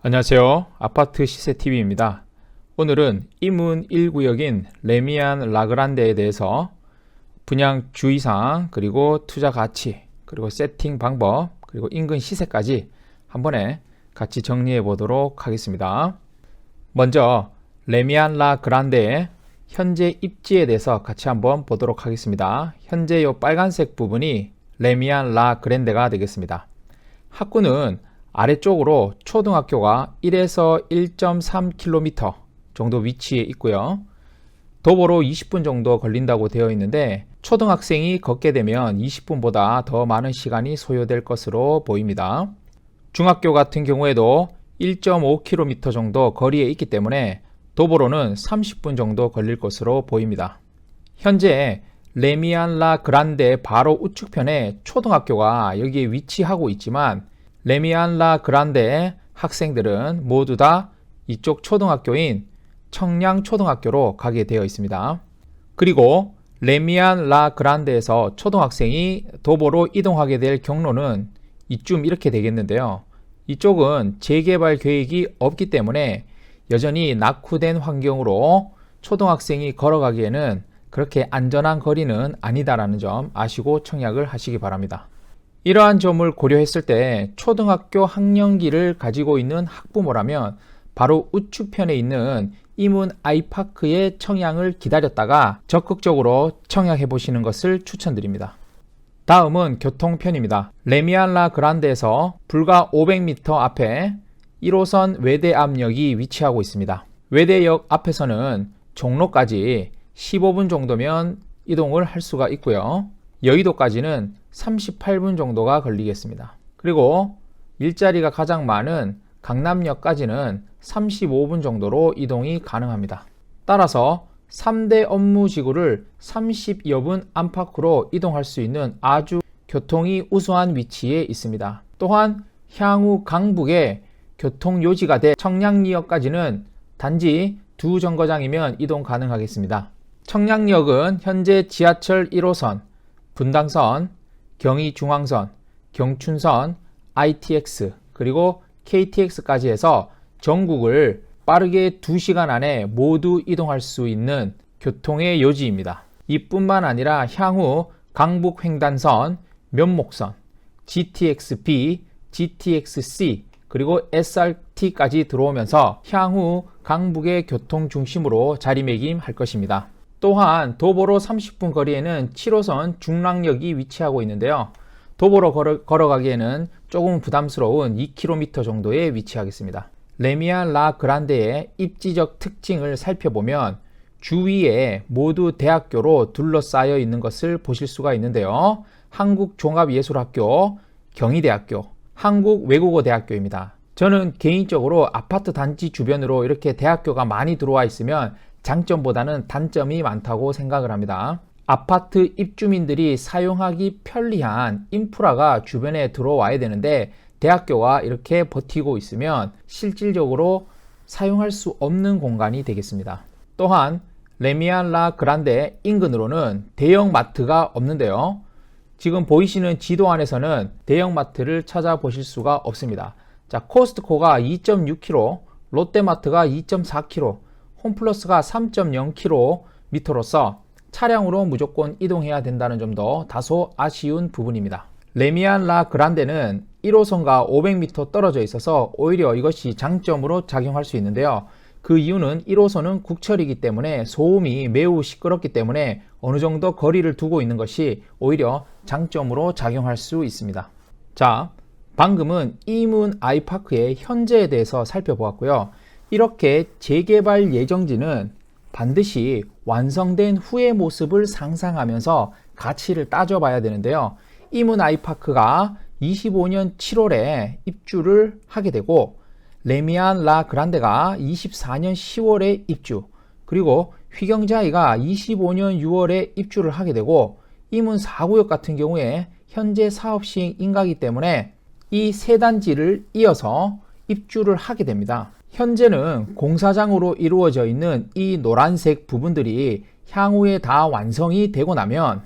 안녕하세요. 아파트 시세TV입니다. 오늘은 이문 1구역인 레미안 라그란데에 대해서 분양 주의사항, 그리고 투자 가치, 그리고 세팅 방법, 그리고 인근 시세까지 한 번에 같이 정리해 보도록 하겠습니다. 먼저 레미안 라그란데의 현재 입지에 대해서 같이 한번 보도록 하겠습니다. 현재 이 빨간색 부분이 레미안 라그란데가 되겠습니다. 학구는 아래쪽으로 초등학교가 1에서 1.3km 정도 위치에 있고요. 도보로 20분 정도 걸린다고 되어 있는데 초등학생이 걷게 되면 20분보다 더 많은 시간이 소요될 것으로 보입니다. 중학교 같은 경우에도 1.5km 정도 거리에 있기 때문에 도보로는 30분 정도 걸릴 것으로 보입니다. 현재 레미안 라그란데 바로 우측편에 초등학교가 여기에 위치하고 있지만 레미안 라그란데 학생들은 모두 다 이쪽 초등학교인 청량초등학교로 가게 되어 있습니다. 그리고 레미안 라그란데에서 초등학생이 도보로 이동하게 될 경로는 이쯤 이렇게 되겠는데요. 이쪽은 재개발 계획이 없기 때문에 여전히 낙후된 환경으로 초등학생이 걸어가기에는 그렇게 안전한 거리는 아니다라는 점 아시고 청약을 하시기 바랍니다. 이러한 점을 고려했을 때 초등학교 학년기를 가지고 있는 학부모라면 바로 우측편에 있는 이문 아이파크의 청약을 기다렸다가 적극적으로 청약해 보시는 것을 추천드립니다. 다음은 교통편입니다. 레미안 라그란데에서 불과 500m 앞에 1호선 외대암역이 위치하고 있습니다. 외대역 앞에서는 종로까지 15분 정도면 이동을 할 수가 있고요. 여의도까지는 38분 정도가 걸리겠습니다. 그리고 일자리가 가장 많은 강남역까지는 35분 정도로 이동이 가능합니다. 따라서 3대 업무지구를 30여 분 안팎으로 이동할 수 있는 아주 교통이 우수한 위치에 있습니다. 또한 향후 강북의 교통요지가 된 청량리역까지는 단지 2정거장이면 이동 가능하겠습니다. 청량역은 현재 지하철 1호선, 분당선, 경의중앙선, 경춘선, ITX, 그리고 KTX까지 해서 전국을 빠르게 2시간 안에 모두 이동할 수 있는 교통의 요지입니다. 이뿐만 아니라 향후 강북횡단선, 면목선, GTX-B, GTX-C, 그리고 SRT까지 들어오면서 향후 강북의 교통 중심으로 자리매김할 것입니다. 또한 도보로 30분 거리에는 7호선 중랑역이 위치하고 있는데요. 도보로 걸어가기에는 조금 부담스러운 2km 정도에 위치하겠습니다. 레미안 라그란데의 입지적 특징을 살펴보면 주위에 모두 대학교로 둘러싸여 있는 것을 보실 수가 있는데요. 한국종합예술학교, 경희대학교, 한국외국어대학교입니다. 저는 개인적으로 아파트 단지 주변으로 이렇게 대학교가 많이 들어와 있으면 장점보다는 단점이 많다고 생각을 합니다. 아파트 입주민들이 사용하기 편리한 인프라가 주변에 들어와야 되는데 대학교가 이렇게 버티고 있으면 실질적으로 사용할 수 없는 공간이 되겠습니다. 또한 레미안 라그란데 인근으로는 대형 마트가 없는데요. 지금 보이시는 지도 안에서는 대형 마트를 찾아보실 수가 없습니다. 자, 코스트코가 2.6km, 롯데마트가 2.4km, 홈플러스가 3.0km로서 차량으로 무조건 이동해야 된다는 점도 다소 아쉬운 부분입니다. 레미안 라그란데는 1호선과 500m 떨어져 있어서 오히려 이것이 장점으로 작용할 수 있는데요. 그 이유는 1호선은 국철이기 때문에 소음이 매우 시끄럽기 때문에 어느 정도 거리를 두고 있는 것이 오히려 장점으로 작용할 수 있습니다. 자, 방금은 이문 아이파크의 현재에 대해서 살펴보았고요. 이렇게 재개발 예정지는 반드시 완성된 후의 모습을 상상하면서 가치를 따져봐야 되는데요. 이문 아이파크가 25년 7월에 입주를 하게 되고 레미안 라그란데가 24년 10월에 입주, 그리고 휘경자이가 25년 6월에 입주를 하게 되고 이문 4구역 같은 경우에 현재 사업 시행 인가이기 때문에 이 세 단지를 이어서 입주를 하게 됩니다. 현재는 공사장으로 이루어져 있는 이 노란색 부분들이 향후에 다 완성이 되고 나면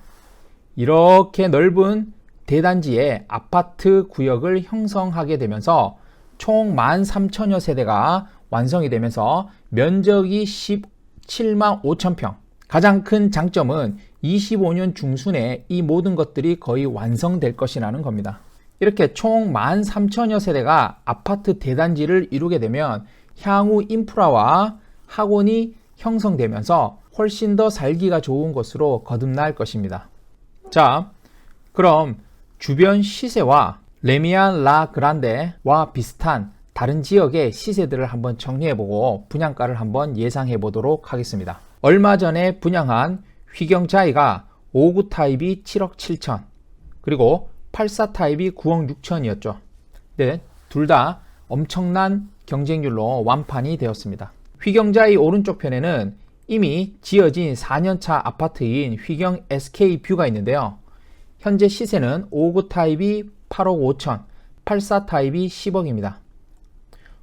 이렇게 넓은 대단지의 아파트 구역을 형성하게 되면서 총 13,000여 세대가 완성이 되면서 면적이 17만 5천 평. 가장 큰 장점은 25년 중순에 이 모든 것들이 거의 완성될 것이라는 겁니다. 이렇게 총 13,000여 세대가 아파트 대단지를 이루게 되면 향후 인프라와 학원이 형성되면서 훨씬 더 살기가 좋은 곳으로 거듭날 것입니다. 자, 그럼 주변 시세와 레미안 라 그란데와 비슷한 다른 지역의 시세들을 한번 정리해보고 분양가를 한번 예상해보도록 하겠습니다. 얼마 전에 분양한 휘경자이가 5구 타입이 7억 7천, 그리고 84 타입이 9억 6천이었죠. 네, 둘 다 엄청난 경쟁률로 완판이 되었습니다. 휘경자이 오른쪽 편에는 이미 지어진 4년차 아파트인 휘경 SK뷰가 있는데요. 현재 시세는 5구 타입이 8억 5천, 84 타입이 10억입니다.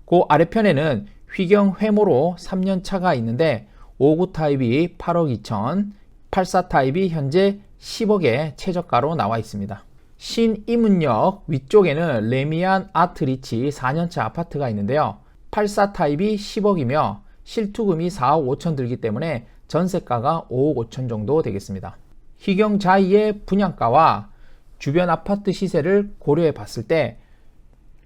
그 아래편에는 휘경 회모로 3년차가 있는데 5구 타입이 8억 2천, 84 타입이 현재 10억의 최저가로 나와 있습니다. 신이문역 위쪽에는 레미안 아트리치 4년차 아파트가 있는데요. 84 타입이 10억이며 실투금이 4억 5천 들기 때문에 전세가가 5억 5천 정도 되겠습니다. 휘경자이의 분양가와 주변 아파트 시세를 고려해 봤을 때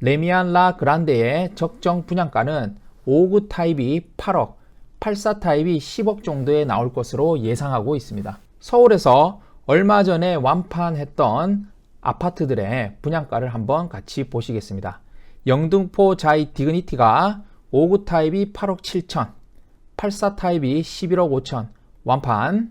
레미안 라 그란데의 적정 분양가는 5구 타입이 8억, 84 타입이 10억 정도에 나올 것으로 예상하고 있습니다. 서울에서 얼마 전에 완판했던 아파트들의 분양가를 한번 같이 보시겠습니다. 영등포 자이 디그니티가 5구 타입이 8억 7천, 84 타입이 11억 5천 완판.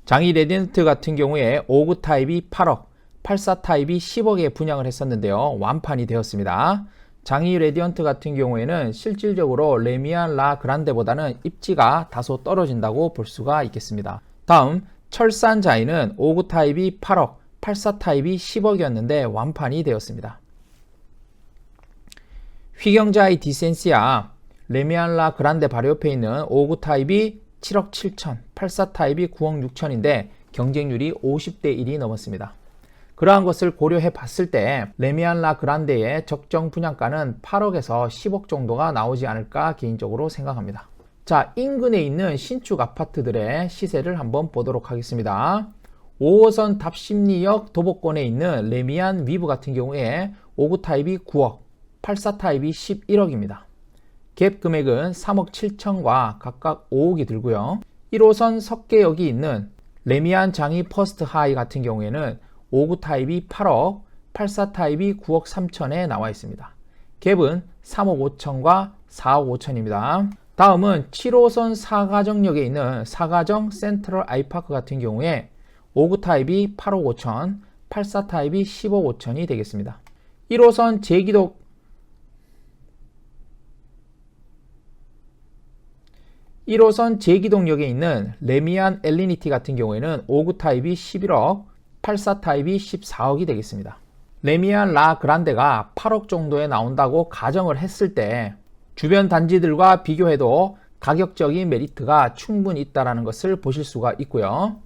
장이 레디언트 같은 경우에 5구 타입이 8억, 84 타입이 10억에 분양을 했었는데요. 완판이 되었습니다. 장이 레디언트 같은 경우에는 실질적으로 레미안 라 그란데보다는 입지가 다소 떨어진다고 볼 수가 있겠습니다. 다음 철산 자이는 5구 타입이 8억, 84 타입이 10억이었는데 완판이 되었습니다. 휘경자이 디센시아 레미안 라 그란데 바로 옆에 있는 5구 타입이 7억 7천, 84 타입이 9억 6천인데 경쟁률이 50대 1이 넘었습니다. 그러한 것을 고려해 봤을 때 레미안 라 그란데의 적정 분양가는 8억에서 10억 정도가 나오지 않을까 개인적으로 생각합니다. 자, 인근에 있는 신축 아파트들의 시세를 한번 보도록 하겠습니다. 5호선 답심리역 도보권에 있는 레미안 위브 같은 경우에 5구 타입이 9억, 84 타입이 11억입니다. 갭 금액은 3억 7천과 각각 5억이 들고요. 1호선 석계역이 있는 레미안 장이 퍼스트 하이 같은 경우에는 5구 타입이 8억, 84 타입이 9억 3천에 나와 있습니다. 갭은 3억 5천과 4억 5천입니다. 다음은 7호선 사가정역에 있는 사가정 센트럴 아이파크 같은 경우에 5구 타입이 8억 5천, 84 타입이 10억 5천이 되겠습니다. 1호선 제기동역에 있는 레미안 엘리니티 같은 경우에는 5구 타입이 11억, 84 타입이 14억이 되겠습니다. 레미안 라 그란데가 8억 정도에 나온다고 가정을 했을 때 주변 단지들과 비교해도 가격적인 메리트가 충분히 있다는 것을 보실 수가 있고요.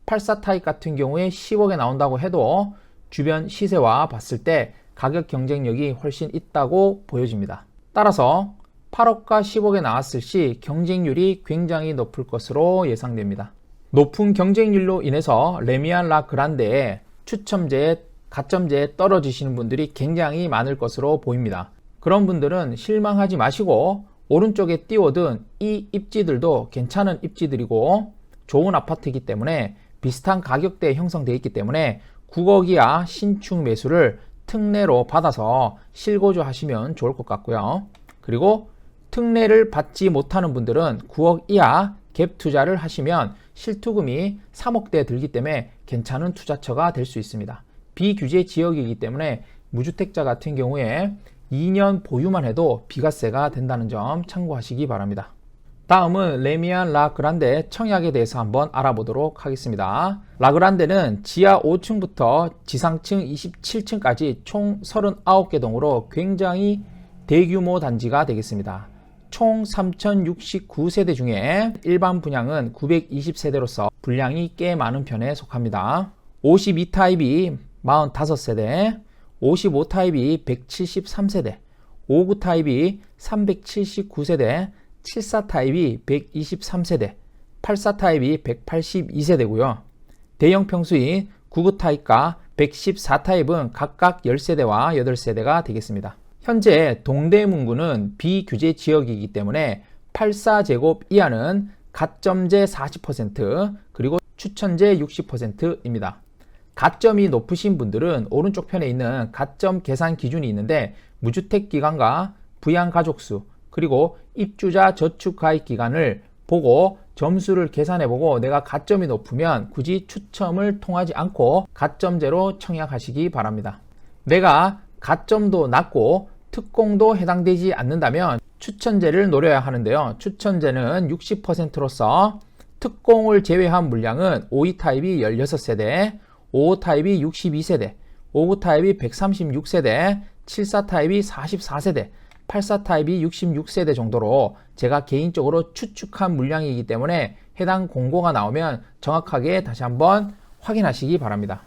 84 타입 같은 경우에 10억에 나온다고 해도 주변 시세와 봤을 때 가격 경쟁력이 훨씬 있다고 보여집니다. 따라서 8억과 10억에 나왔을 시 경쟁률이 굉장히 높을 것으로 예상됩니다. 높은 경쟁률로 인해서 레미안 라 그란데의 추첨제에 가점제에 떨어지시는 분들이 굉장히 많을 것으로 보입니다. 그런 분들은 실망하지 마시고 오른쪽에 띄워둔 이 입지들도 괜찮은 입지들이고 좋은 아파트이기 때문에 비슷한 가격대에 형성되어 있기 때문에 9억 이하 신축 매수를 특례로 받아서 실거주 하시면 좋을 것 같고요. 그리고 특례를 받지 못하는 분들은 9억 이하 갭 투자를 하시면 실투금이 3억대 들기 때문에 괜찮은 투자처가 될 수 있습니다. 비규제 지역이기 때문에 무주택자 같은 경우에 2년 보유만 해도 비과세가 된다는 점 참고하시기 바랍니다. 다음은 레미안 라 그란데 청약에 대해서 한번 알아보도록 하겠습니다. 라 그란데는 지하 5층부터 지상층 27층까지 총 39개 동으로 굉장히 대규모 단지가 되겠습니다. 총 3069세대 중에 일반 분양은 920세대로서 분량이 꽤 많은 편에 속합니다. 52 타입이 45세대, 55 타입이 173세대, 5구 타입이 379세대, 74 타입이 123세대, 84 타입이 182세대고요. 대형 평수인 9구 타입과 114 타입은 각각 10세대와 8세대가 되겠습니다. 현재 동대문구는 비규제 지역이기 때문에 84제곱 이하는 가점제 40% 그리고 추천제 60%입니다. 가점이 높으신 분들은 오른쪽 편에 있는 가점 계산 기준이 있는데 무주택 기간과 부양 가족수 그리고 입주자 저축 가입 기간을 보고 점수를 계산해보고 내가 가점이 높으면 굳이 추첨을 통하지 않고 가점제로 청약하시기 바랍니다. 내가 가점도 낮고 특공도 해당되지 않는다면 추천제를 노려야 하는데요. 추천제는 60%로서 특공을 제외한 물량은 52 타입이 16세대, 55 타입이 62세대, 59 타입이 136세대, 74 타입이 44세대, 84 타입이 66세대 정도로 제가 개인적으로 추측한 물량이기 때문에 해당 공고가 나오면 정확하게 다시 한번 확인하시기 바랍니다.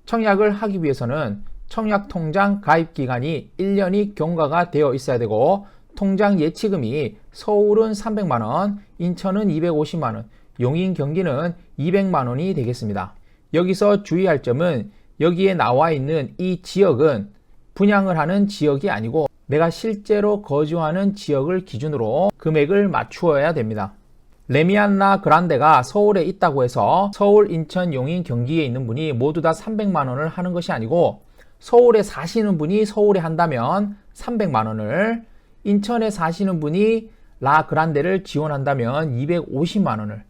청약을 하기 위해서는 청약통장 가입기간이 1년이 경과가 되어 있어야 되고 통장 예치금이 서울은 300만원, 인천은 250만원, 용인 경기는 200만원이 되겠습니다. 여기서 주의할 점은 여기에 나와 있는 이 지역은 분양을 하는 지역이 아니고 내가 실제로 거주하는 지역을 기준으로 금액을 맞추어야 됩니다. 레미안 라 그란데가 서울에 있다고 해서 서울, 인천, 용인, 경기에 있는 분이 모두 다 300만원을 하는 것이 아니고 서울에 사시는 분이 서울에 한다면 300만원을, 인천에 사시는 분이 라 그란데를 지원한다면 250만원을,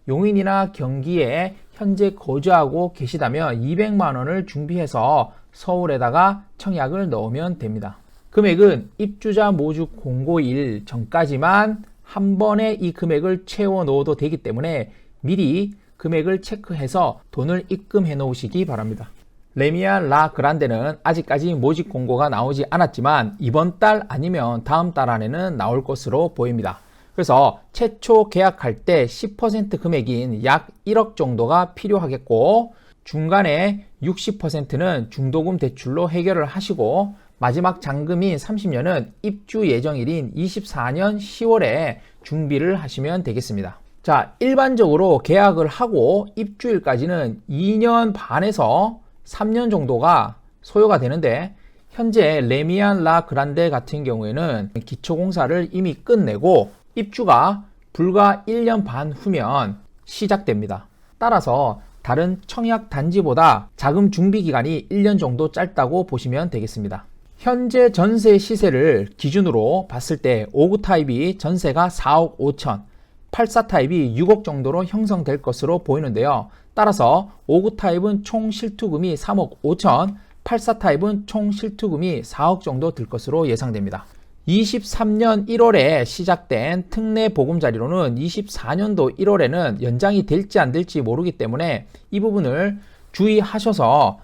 용인이나 경기에 현재 거주하고 계시다면 200만원을 준비해서 서울에다가 청약을 넣으면 됩니다. 금액은 입주자 모집 공고일 전까지만 한 번에 이 금액을 채워 넣어도 되기 때문에 미리 금액을 체크해서 돈을 입금해 놓으시기 바랍니다. 레미안 라 그란데는 아직까지 모집 공고가 나오지 않았지만 이번 달 아니면 다음 달 안에는 나올 것으로 보입니다. 그래서 최초 계약할 때 10% 금액인 약 1억 정도가 필요하겠고 중간에 60%는 중도금 대출로 해결을 하시고 마지막 잔금인 30년은 입주 예정일인 24년 10월에 준비를 하시면 되겠습니다. 자, 일반적으로 계약을 하고 입주일까지는 2년 반에서 3년 정도가 소요가 되는데 현재 레미안 라 그란데 같은 경우에는 기초공사를 이미 끝내고 입주가 불과 1년 반 후면 시작됩니다. 따라서 다른 청약 단지보다 자금 준비 기간이 1년 정도 짧다고 보시면 되겠습니다. 현재 전세 시세를 기준으로 봤을 때 5구 타입이 전세가 4억 5천, 84 타입이 6억 정도로 형성될 것으로 보이는데요. 따라서 5구 타입은 총 실투금이 3억 5천, 84 타입은 총 실투금이 4억 정도 들 것으로 예상됩니다. 23년 1월에 시작된 특례 보금자리로는 24년도 1월에는 연장이 될지 안 될지 모르기 때문에 이 부분을 주의하셔서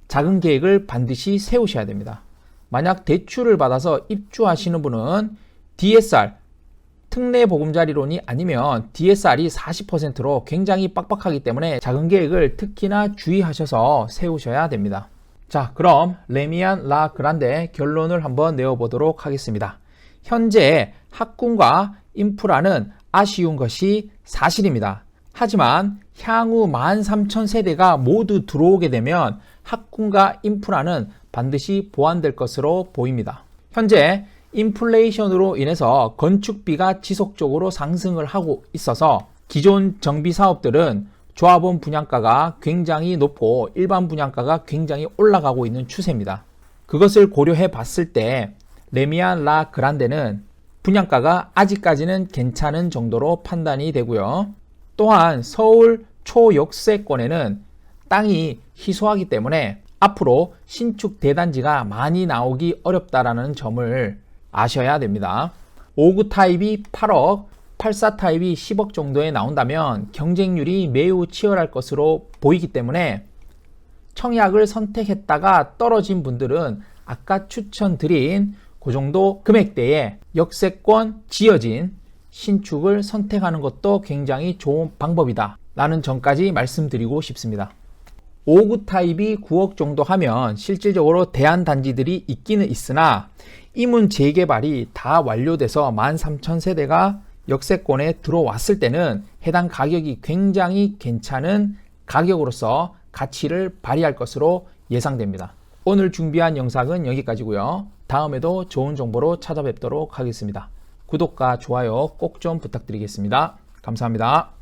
자금 계획을 반드시 세우셔야 됩니다. 만약 대출을 받아서 입주하시는 분은 DSR, 특례 보금자리론이 아니면 DSR이 40%로 굉장히 빡빡하기 때문에 자금 계획을 특히나 주의하셔서 세우셔야 됩니다. 자, 그럼 레미안 라 그란데 결론을 한번 내어보도록 하겠습니다. 현재 학군과 인프라는 아쉬운 것이 사실입니다. 하지만 향후 13,000세대가 모두 들어오게 되면 학군과 인프라는 반드시 보완될 것으로 보입니다. 현재 인플레이션으로 인해서 건축비가 지속적으로 상승을 하고 있어서 기존 정비 사업들은 조합원 분양가가 굉장히 높고 일반 분양가가 굉장히 올라가고 있는 추세입니다. 그것을 고려해 봤을 때 레미안 라 그란데는 분양가가 아직까지는 괜찮은 정도로 판단이 되고요. 또한 서울 초역세권에는 땅이 희소하기 때문에 앞으로 신축 대단지가 많이 나오기 어렵다라는 점을 아셔야 됩니다. 5구 타입이 8억, 84 타입이 10억 정도에 나온다면 경쟁률이 매우 치열할 것으로 보이기 때문에 청약을 선택했다가 떨어진 분들은 아까 추천드린 그 정도 금액대에 역세권 지어진 신축을 선택하는 것도 굉장히 좋은 방법이다 라는 점까지 말씀드리고 싶습니다. 5구 타입이 9억 정도 하면 실질적으로 대안 단지들이 있기는 있으나 이문 재개발이 다 완료돼서 13,000세대가 역세권에 들어왔을 때는 해당 가격이 굉장히 괜찮은 가격으로서 가치를 발휘할 것으로 예상됩니다. 오늘 준비한 영상은 여기까지고요. 다음에도 좋은 정보로 찾아뵙도록 하겠습니다. 구독과 좋아요 꼭 좀 부탁드리겠습니다. 감사합니다.